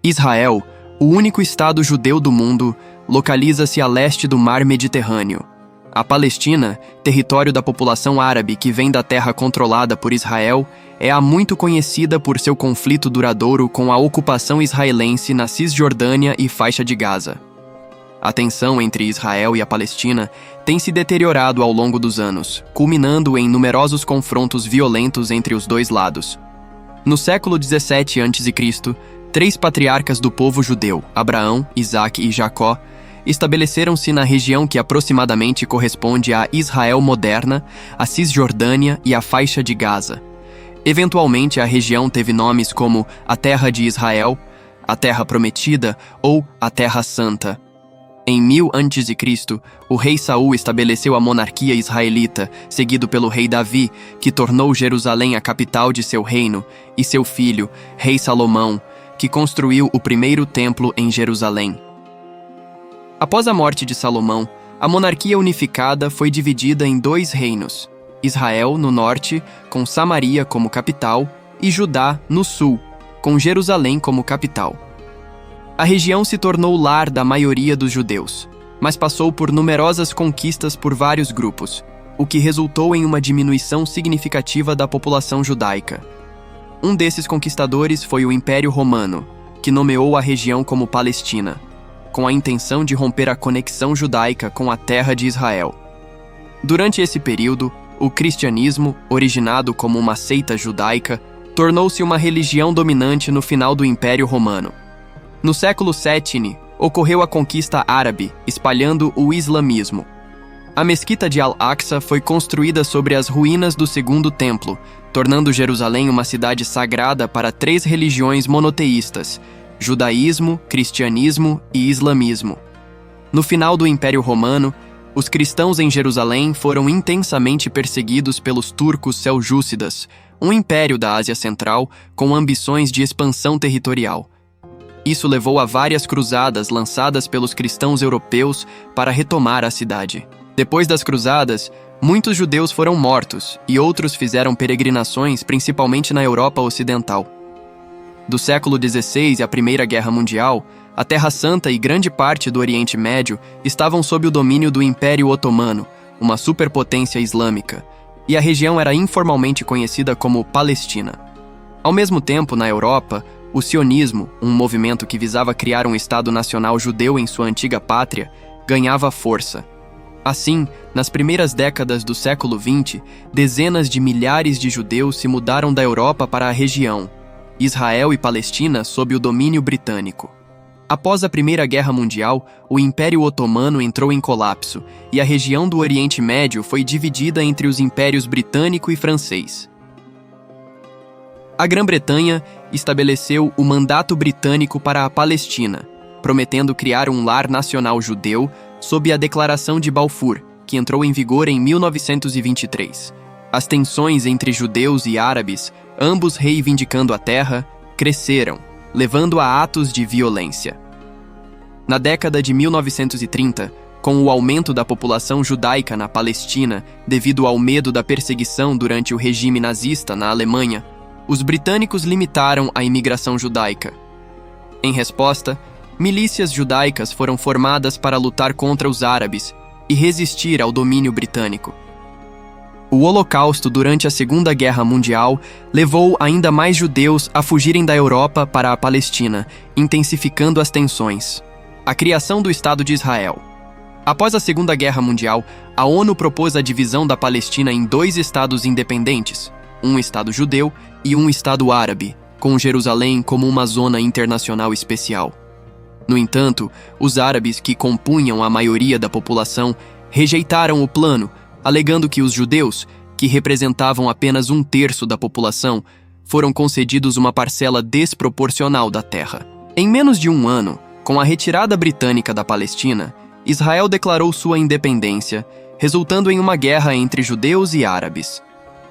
Israel, o único estado judeu do mundo, localiza-se a leste do Mar Mediterrâneo. A Palestina, território da população árabe que vem da terra controlada por Israel, é muito conhecida por seu conflito duradouro com a ocupação israelense na Cisjordânia e faixa de Gaza. A tensão entre Israel e a Palestina tem se deteriorado ao longo dos anos, culminando em numerosos confrontos violentos entre os dois lados. No século 17 a.C., 3 patriarcas do povo judeu, Abraão, Isaque e Jacó, estabeleceram-se na região que aproximadamente corresponde à Israel moderna, a Cisjordânia e a faixa de Gaza. Eventualmente, a região teve nomes como a Terra de Israel, a Terra Prometida ou a Terra Santa. Em 1000 a.C., o rei Saul estabeleceu a monarquia israelita, seguido pelo rei Davi, que tornou Jerusalém a capital de seu reino, e seu filho, rei Salomão, que construiu o primeiro templo em Jerusalém. Após a morte de Salomão, a monarquia unificada foi dividida em 2 reinos: Israel, no norte, com Samaria como capital, e Judá, no sul, com Jerusalém como capital. A região se tornou lar da maioria dos judeus, mas passou por numerosas conquistas por vários grupos, o que resultou em uma diminuição significativa da população judaica. Um desses conquistadores foi o Império Romano, que nomeou a região como Palestina, com a intenção de romper a conexão judaica com a terra de Israel. Durante esse período, o cristianismo, originado como uma seita judaica, tornou-se uma religião dominante no final do Império Romano. No século VII, ocorreu a conquista árabe, espalhando o islamismo. A mesquita de Al-Aqsa foi construída sobre as ruínas do Segundo Templo, tornando Jerusalém uma cidade sagrada para 3 religiões monoteístas: judaísmo, cristianismo e islamismo. No final do Império Romano, os cristãos em Jerusalém foram intensamente perseguidos pelos turcos seljúcidas, um império da Ásia Central com ambições de expansão territorial. Isso levou a várias cruzadas lançadas pelos cristãos europeus para retomar a cidade. Depois das cruzadas, muitos judeus foram mortos e outros fizeram peregrinações, principalmente na Europa Ocidental. Do século XVI à Primeira Guerra Mundial, a Terra Santa e grande parte do Oriente Médio estavam sob o domínio do Império Otomano, uma superpotência islâmica, e a região era informalmente conhecida como Palestina. Ao mesmo tempo, na Europa, o sionismo, um movimento que visava criar um Estado nacional judeu em sua antiga pátria, ganhava força. Assim, nas primeiras décadas do século XX, dezenas de milhares de judeus se mudaram da Europa para a região, Israel e Palestina sob o domínio britânico. Após a Primeira Guerra Mundial, o Império Otomano entrou em colapso e a região do Oriente Médio foi dividida entre os impérios britânico e francês. A Grã-Bretanha estabeleceu o Mandato Britânico para a Palestina, prometendo criar um lar nacional judeu sob a Declaração de Balfour, que entrou em vigor em 1923. As tensões entre judeus e árabes, ambos reivindicando a terra, cresceram, levando a atos de violência. Na década de 1930, com o aumento da população judaica na Palestina devido ao medo da perseguição durante o regime nazista na Alemanha, os britânicos limitaram a imigração judaica. Em resposta, milícias judaicas foram formadas para lutar contra os árabes e resistir ao domínio britânico. O Holocausto durante a Segunda Guerra Mundial levou ainda mais judeus a fugirem da Europa para a Palestina, intensificando as tensões. A criação do Estado de Israel. Após a Segunda Guerra Mundial, a ONU propôs a divisão da Palestina em 2 estados independentes, um estado judeu e um estado árabe, com Jerusalém como uma zona internacional especial. No entanto, os árabes, que compunham a maioria da população, rejeitaram o plano, alegando que os judeus, que representavam apenas 1/3 da população, foram concedidos uma parcela desproporcional da terra. Em menos de um ano, com a retirada britânica da Palestina, Israel declarou sua independência, resultando em uma guerra entre judeus e árabes.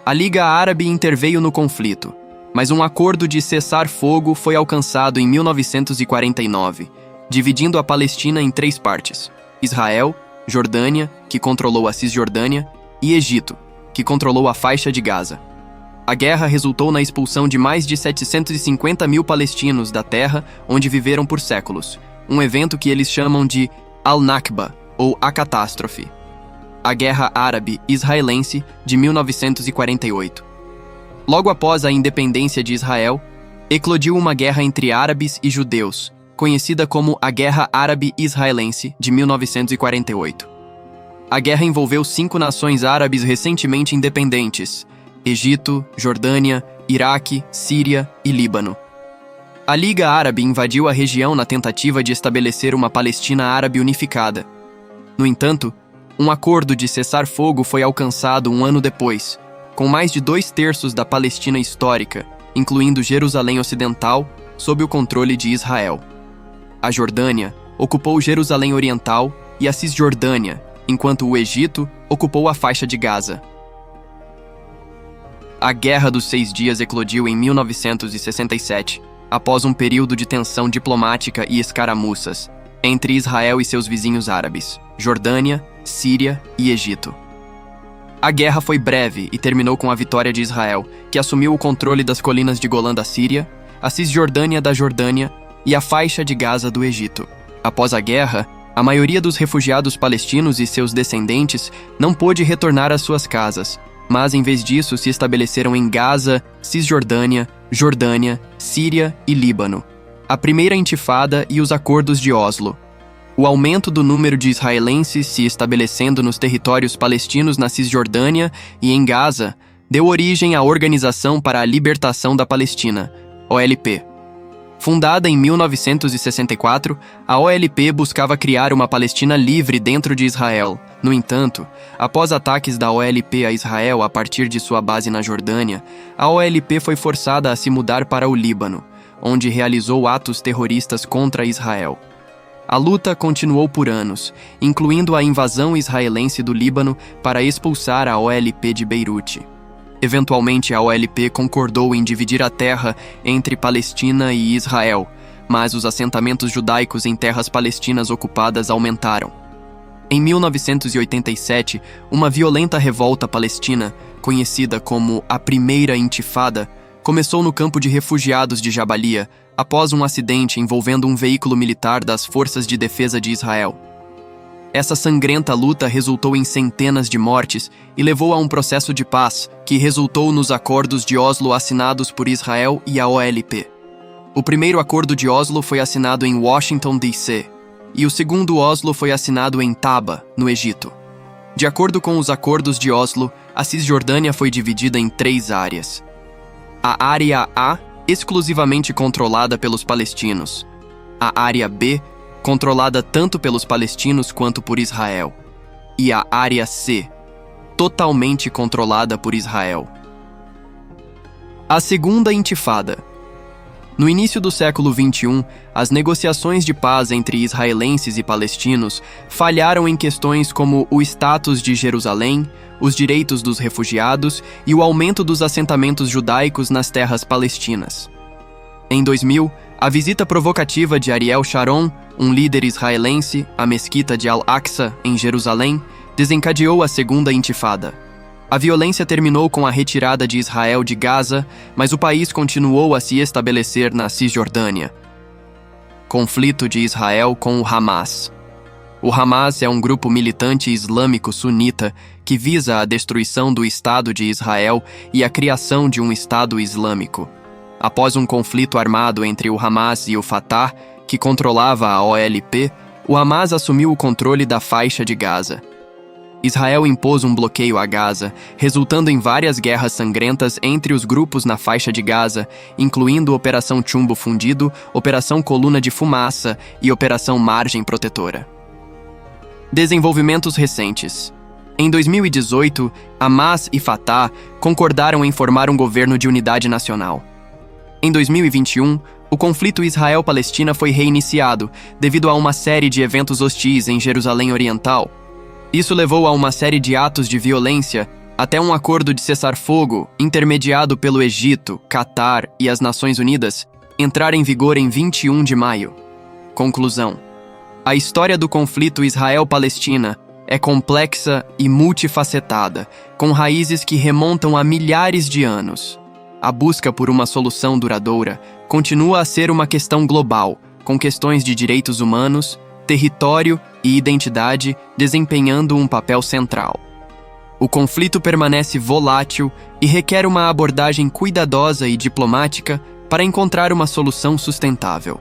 A Liga Árabe interveio no conflito, mas um acordo de cessar-fogo foi alcançado em 1949, dividindo a Palestina em 3 partes: Israel, Jordânia, que controlou a Cisjordânia, e Egito, que controlou a faixa de Gaza. A guerra resultou na expulsão de mais de 750 mil palestinos da terra onde viveram por séculos, um evento que eles chamam de Al-Nakba, ou a catástrofe. A Guerra Árabe-Israelense de 1948. Logo após a independência de Israel, eclodiu uma guerra entre árabes e judeus, conhecida como a Guerra Árabe-Israelense de 1948. A guerra envolveu 5 nações árabes recentemente independentes: Egito, Jordânia, Iraque, Síria e Líbano. A Liga Árabe invadiu a região na tentativa de estabelecer uma Palestina árabe unificada. No entanto, um acordo de cessar-fogo foi alcançado um ano depois, com mais de 2/3 da Palestina histórica, incluindo Jerusalém Ocidental, sob o controle de Israel. A Jordânia ocupou Jerusalém Oriental e a Cisjordânia, enquanto o Egito ocupou a faixa de Gaza. A Guerra dos 6 Dias eclodiu em 1967, após um período de tensão diplomática e escaramuças entre Israel e seus vizinhos árabes, Jordânia, Síria e Egito. A guerra foi breve e terminou com a vitória de Israel, que assumiu o controle das colinas de Golã da Síria, a Cisjordânia da Jordânia e a faixa de Gaza do Egito. Após a guerra, a maioria dos refugiados palestinos e seus descendentes não pôde retornar às suas casas, mas em vez disso se estabeleceram em Gaza, Cisjordânia, Jordânia, Síria e Líbano. A primeira intifada e os acordos de Oslo. O aumento do número de israelenses se estabelecendo nos territórios palestinos na Cisjordânia e em Gaza deu origem à Organização para a Libertação da Palestina, OLP. Fundada em 1964, a OLP buscava criar uma Palestina livre dentro de Israel. No entanto, após ataques da OLP a Israel a partir de sua base na Jordânia, a OLP foi forçada a se mudar para o Líbano, onde realizou atos terroristas contra Israel. A luta continuou por anos, incluindo a invasão israelense do Líbano para expulsar a OLP de Beirute. Eventualmente, a OLP concordou em dividir a terra entre Palestina e Israel, mas os assentamentos judaicos em terras palestinas ocupadas aumentaram. Em 1987, uma violenta revolta palestina, conhecida como a Primeira Intifada, começou no campo de refugiados de Jabalia, após um acidente envolvendo um veículo militar das Forças de Defesa de Israel. Essa sangrenta luta resultou em centenas de mortes e levou a um processo de paz que resultou nos acordos de Oslo assinados por Israel e a OLP. O primeiro acordo de Oslo foi assinado em Washington, D.C., e o segundo Oslo foi assinado em Taba, no Egito. De acordo com os acordos de Oslo, a Cisjordânia foi dividida em 3 áreas. A área A, exclusivamente controlada pelos palestinos. A área B, controlada tanto pelos palestinos quanto por Israel. E a área C, totalmente controlada por Israel. A Segunda Intifada. No início do século XXI, as negociações de paz entre israelenses e palestinos falharam em questões como o status de Jerusalém, os direitos dos refugiados e o aumento dos assentamentos judaicos nas terras palestinas. Em 2000, a visita provocativa de Ariel Sharon, um líder israelense, à mesquita de Al-Aqsa, em Jerusalém, desencadeou a Segunda Intifada. A violência terminou com a retirada de Israel de Gaza, mas o país continuou a se estabelecer na Cisjordânia. Conflito de Israel com o Hamas. O Hamas é um grupo militante islâmico sunita que visa a destruição do Estado de Israel e a criação de um Estado islâmico. Após um conflito armado entre o Hamas e o Fatah, que controlava a OLP, o Hamas assumiu o controle da faixa de Gaza. Israel impôs um bloqueio a Gaza, resultando em várias guerras sangrentas entre os grupos na faixa de Gaza, incluindo Operação Chumbo Fundido, Operação Coluna de Fumaça e Operação Margem Protetora. Desenvolvimentos recentes. Em 2018, Hamas e Fatah concordaram em formar um governo de unidade nacional. Em 2021, o conflito Israel-Palestina foi reiniciado devido a uma série de eventos hostis em Jerusalém Oriental. Isso levou a uma série de atos de violência até um acordo de cessar-fogo, intermediado pelo Egito, Catar e as Nações Unidas, entrar em vigor em 21 de maio. Conclusão. A história do conflito Israel-Palestina é complexa e multifacetada, com raízes que remontam a milhares de anos. A busca por uma solução duradoura continua a ser uma questão global, com questões de direitos humanos, território e identidade desempenhando um papel central. O conflito permanece volátil e requer uma abordagem cuidadosa e diplomática para encontrar uma solução sustentável.